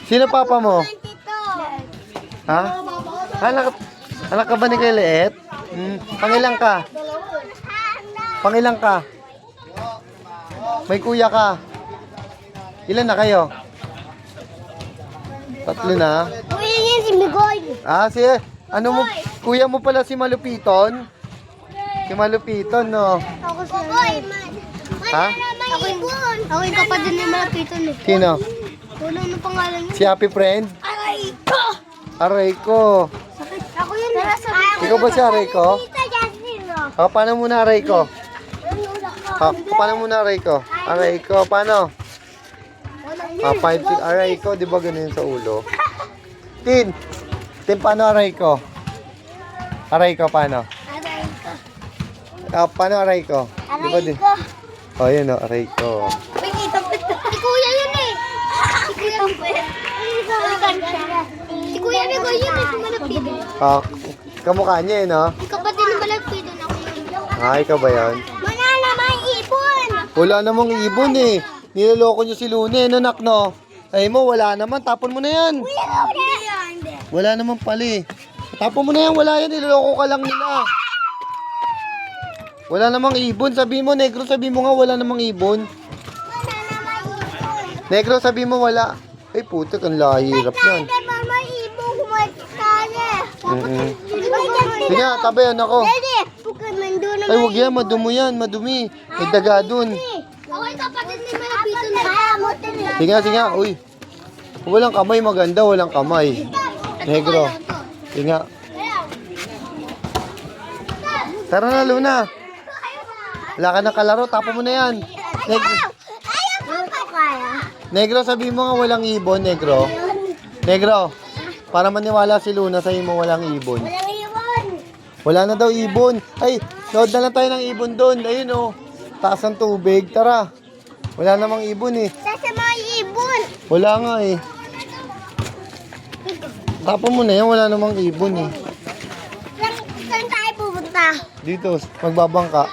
Sino papa mo? Ha? Anak ka ba ni kay Liet? Pangilang ka? Pangilang ka? May kuya ka? Ilan na kayo? 3 na? Kuya yan si Migoy. Si ano mo? Kuya mo pala si Malupiton? Si Malupiton, no? Ako si Migoy. Ha? Ako yung kapatid ni Malapiton eh. Sino? Ano pangalan niya? Si Happy Friend? Aray ko! Aray ko. Sakit. Ako yun eh. Ikaw ba si Aray ko? Tita Jasmine oh. Paano muna Aray ko? Paano muna Aray ko? Aray ko, paano? 5, 6, aray ko, di ba ganun sa ulo? Tin, paano aray ko? Aray ko, paano? Aray ko. Paano aray ko? Di ba din? Yun o, aray ko. Si Kuya yun eh. Si Kuya Migoy. Si Kuya Migoy yun eh. Si Malapiton. Kamukha niya no? Yung kapatid ni Malapiton ako yun. Ikaw ba yan? Wala naman ibon. Wala namang ibon eh. Niloloko niyo si Lune, no, nak, no? Ay mo, wala naman. Tapon mo na yan. Wala naman pala eh. Tapon mo na yan, wala yan. Niloloko ka lang nila. Wala namang ibon. Sabi mo, Negro, sabi mo nga wala namang ibon. Negro, sabi mo wala. Ay, putik, ang lahirap yan. Mama, ibon kumatane. Sige, tabayan ako. Daddy, bukan nandun Ay, wag yan, madumi yan, madumi. May daga dun. Ako yung kapatid ni Malapiton. Sige, uy. Walang kamay, maganda, walang kamay. Negro. Sige. Tara na, Luna. Wala ka ng kalaro, tapo mo na yan. Negro. Negro, sabi mo nga walang ibon, Negro. Negro, para maniwala si Luna, sabi mo walang ibon. Walang ibon. Wala na daw ibon. Ay, load na lang tayo ng ibon doon. Ayun oh. Taas ng tubig. Tara. Wala namang ibon eh. Sasa mga ibon. Wala nga eh. Tapon mo na yan. Wala namang ibon eh. Saan tayo pupunta? Dito, magbabangka.